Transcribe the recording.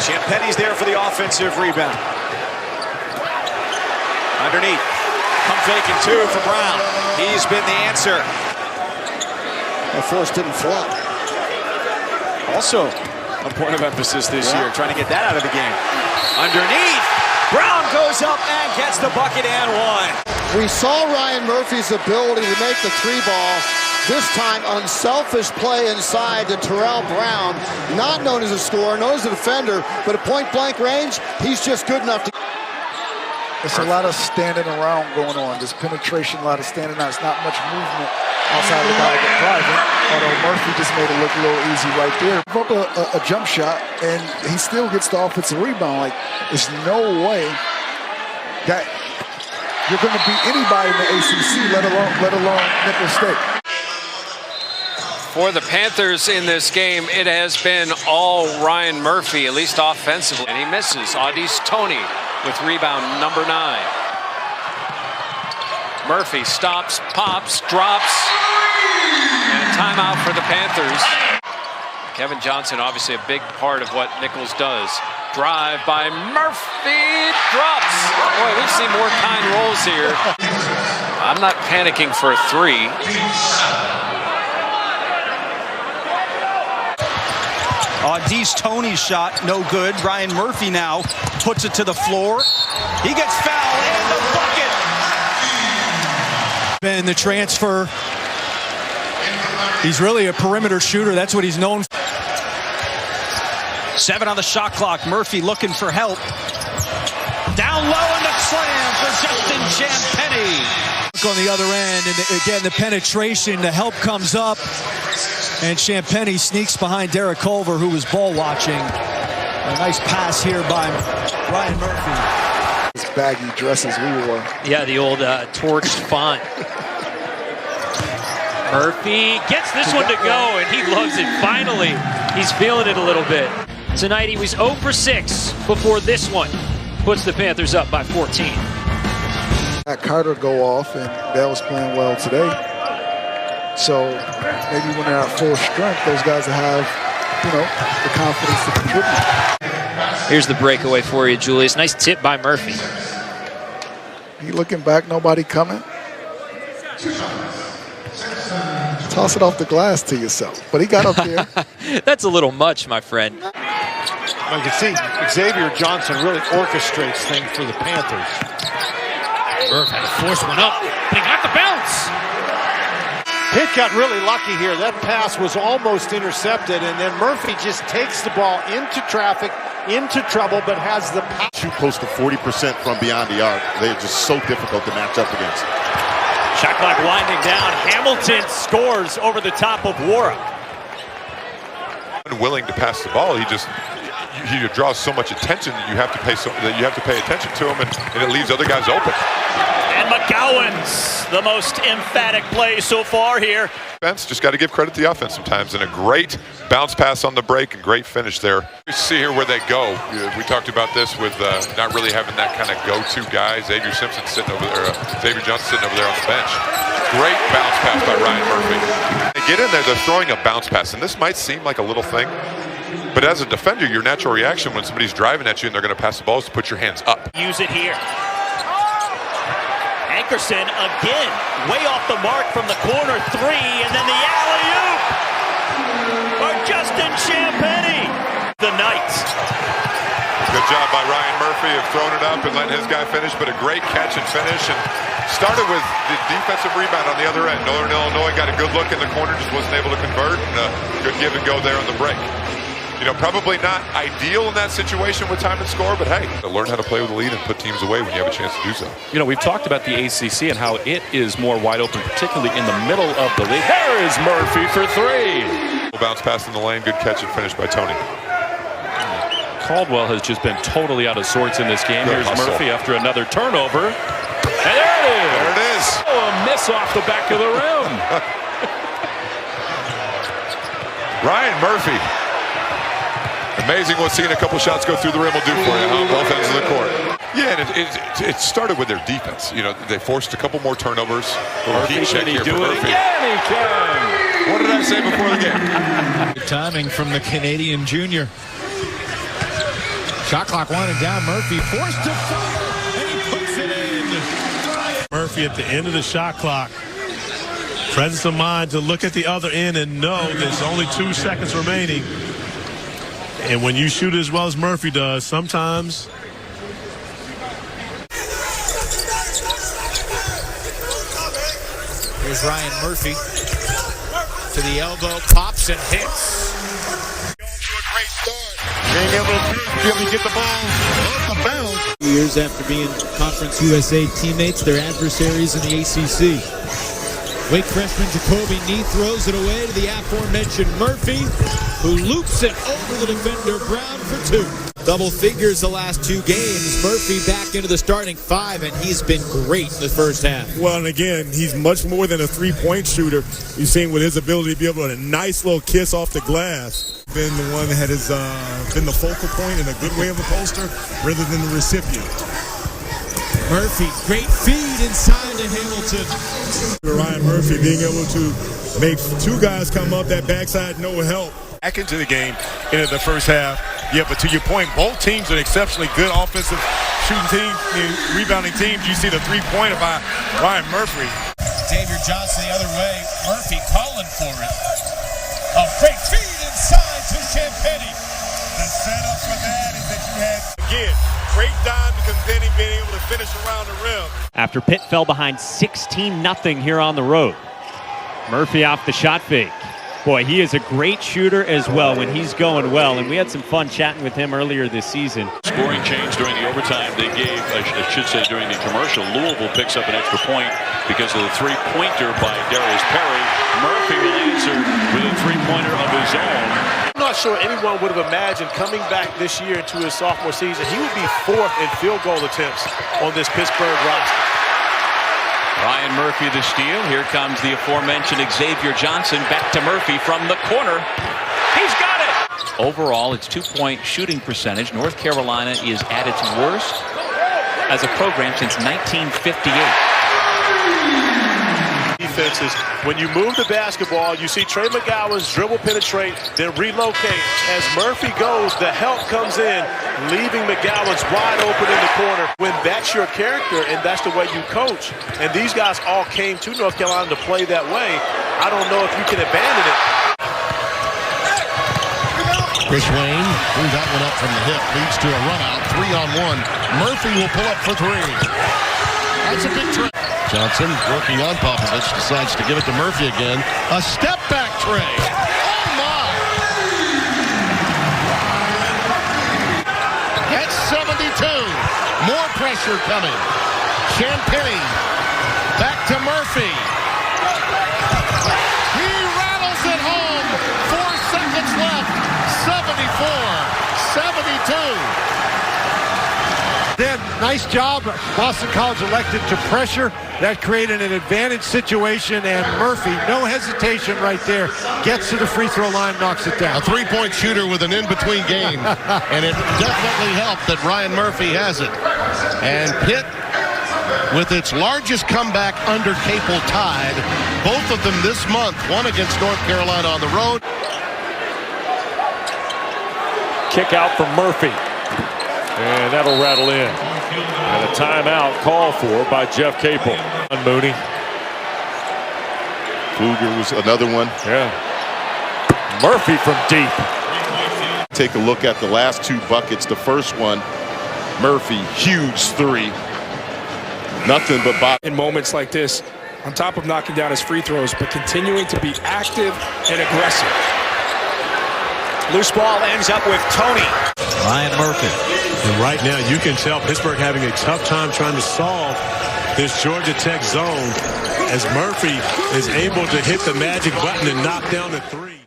Champagne's there for the offensive rebound. Underneath. Pump faking two for Brown. He's been the answer. The force didn't flop. Also a point of emphasis this year, trying to get that out of the game. Underneath. Brown goes up and gets the bucket and one. We saw Ryan Murphy's ability to make the three ball. This time, unselfish play inside to Terrell Brown. Not known as a scorer, known as a defender, but at point-blank range, he's just good enough to... It's a lot of standing around going on. There's penetration, a lot of standing out. It's not much movement outside of the guy driving. Although Murphy just made it look a little easy right there. Broke a jump shot, and he still gets the offensive rebound. Like, there's no way that you're going to beat anybody in the ACC, let alone Nickel State. For the Panthers in this game, it has been all Ryan Murphy, at least offensively. And he misses. Audis Toney with rebound number 9. Murphy stops, pops, drops, and a timeout for the Panthers. Kevin Johnson, obviously a big part of what Nichols does. Drive by Murphy, drops. Boy, we've seen more kind rolls here. I'm not panicking for a 3. Audis Toney's shot, no good. Ryan Murphy now puts it to the floor. He gets fouled and the bucket. And the transfer. He's really a perimeter shooter. That's what he's known for. 7 on the shot clock. Murphy looking for help. Down low and the slam for Justin Champagnie. On the other end, and again, the penetration, the help comes up. And Champagnie sneaks behind Derek Culver, who was ball watching. A nice pass here by Ryan Murphy. His baggy dresses we wore. Yeah, the old torched font. Murphy gets this one to go, and he loves it. Finally, he's feeling it a little bit. Tonight, he was 0 for 6 before this one. Puts the Panthers up by 14. Matt Carter go off, and Bell was playing well today. So maybe when they're at full strength, those guys will have, the confidence to contribute. Here's the breakaway for you, Julius. Nice tip by Murphy. He looking back, nobody coming. Toss it off the glass to yourself. But he got up there. That's a little much, my friend. You can see Xavier Johnson really orchestrates things for the Panthers. Murph had to force one up, but he got the bounce. Pitt got really lucky here. That pass was almost intercepted, and then Murphy just takes the ball into traffic, into trouble, but has the power. Shoot close to 40% from beyond the arc. They are just so difficult to match up against. Shot clock winding down. Hamilton scores over the top of Wara. Willing to pass the ball, he draws so much attention that you have to pay attention to him, and it leaves other guys open. And McGowan's the most emphatic play so far here. Defense, just got to give credit to the offense sometimes, and a great bounce pass on the break and great finish there. You see here where they go. We talked about this with not really having that kind of go-to guy. Xavier Johnson sitting over there on the bench. Great bounce pass by Ryan Murphy. They get in there, they're throwing a bounce pass, and this might seem like a little thing, but as a defender, your natural reaction when somebody's driving at you and they're going to pass the ball is to put your hands up. Use it here. Ankerson again, way off the mark from the corner 3, and then the alley-oop for Justin Champagnie. The Knights. Good job by Ryan Murphy of throwing it up and letting his guy finish, but a great catch and finish, and started with the defensive rebound on the other end. Northern Illinois got a good look in the corner, just wasn't able to convert, and a good give and go there on the break. Probably not ideal in that situation with time and score, but hey, learn how to play with the lead and put teams away when you have a chance to do so. We've talked about the ACC and how it is more wide open, particularly in the middle of the league. There is Murphy for 3. Bounce pass in the lane, good catch and finish by Toney. Caldwell has just been totally out of sorts in this game. Here's Murphy after another turnover. And there it is. There it is. Oh, a miss off the back of the rim. Ryan Murphy. Amazing what seeing a couple shots go through the rim will do for you on both ends of the court. Yeah, and it started with their defense. They forced a couple more turnovers. Murphy, can he do it again? He can. What did I say before the game? Good timing from the Canadian junior. Shot clock winding down. Murphy forced to fire, and he puts it in. Murphy at the end of the shot clock. Presence of mind to look at the other end and know there's only 2 seconds remaining. And when you shoot as well as Murphy does, sometimes. Here's Ryan Murphy to the elbow, pops and hits. Being able to get the ball off the bounce. Years after being Conference USA teammates, their adversaries in the ACC. Wake freshman Jacoby Knee throws it away to the aforementioned Murphy, who loops it over the defender Brown for 2. Double figures the last 2 games. Murphy back into the starting 5, and he's been great in the first half. Well, and again, he's much more than a three-point shooter. You've seen with his ability to be able to nice little kiss off the glass. Been the one that has been the focal point in a good way of a poster rather than the recipient. Murphy, great feed inside to Hamilton. Ryan Murphy being able to make 2 guys come up that backside, no help. Back into the game into the first half. Yeah, but to your point, both teams are exceptionally good offensive shooting teams, rebounding teams. You see the three-pointer by Ryan Murphy. Xavier Johnson the other way. Murphy calling for it. A great feed inside to Champagny. The setup for that is that you had, again, great dime because then being able to finish around the rim. After Pitt fell behind 16-0 here on the road. Murphy off the shot fake. Boy, he is a great shooter as well when he's going well, and we had some fun chatting with him earlier this season. Scoring change during the overtime they gave, I should say during the commercial. Louisville picks up an extra point because of the three-pointer by Darius Perry. Murphy will answer with a three-pointer of his own. I'm not sure anyone would have imagined coming back this year into his sophomore season, he would be 4th in field goal attempts on this Pittsburgh roster. Ryan Murphy the steal. Here comes the aforementioned Xavier Johnson back to Murphy from the corner. He's got it! Overall, its 2-point shooting percentage. North Carolina is at its worst as a program since 1958. Defenses, when you move the basketball, you see Trey McGowan's dribble penetrate, then relocate. As Murphy goes, the help comes in, leaving McGowan's wide open in the corner. When that's your character and that's the way you coach, and these guys all came to North Carolina to play that way, I don't know if you can abandon it. Chris Wayne threw that one up from the hip, leads to a run out, 3-on-1. Murphy will pull up for 3. That's a big try. Johnson working on Popovich, decides to give it to Murphy again. A step back tray. Oh my! That's 72. More pressure coming. Champagny back to Murphy. He rattles it home. 4 seconds left. 74-72. Then, nice job. Boston College elected to pressure. That created an advantage situation, and Murphy, no hesitation right there, gets to the free throw line, knocks it down. A 3-point shooter with an in-between game, and it definitely helped that Ryan Murphy has it. And Pitt, with its largest comeback under Capel tied, both of them this month, one against North Carolina on the road. Kick out from Murphy. And that'll rattle in. And a timeout called for by Jeff Capel. On Mooney. Pfluger was another one. Yeah. Murphy from deep. Take a look at the last 2 buckets. The first one, Murphy, huge 3. Nothing but bottom. In moments like this, on top of knocking down his free throws, but continuing to be active and aggressive. Loose ball ends up with Tony. Ryan Murphy. And right now, you can tell Pittsburgh having a tough time trying to solve this Georgia Tech zone as Murphy is able to hit the magic button and knock down the 3.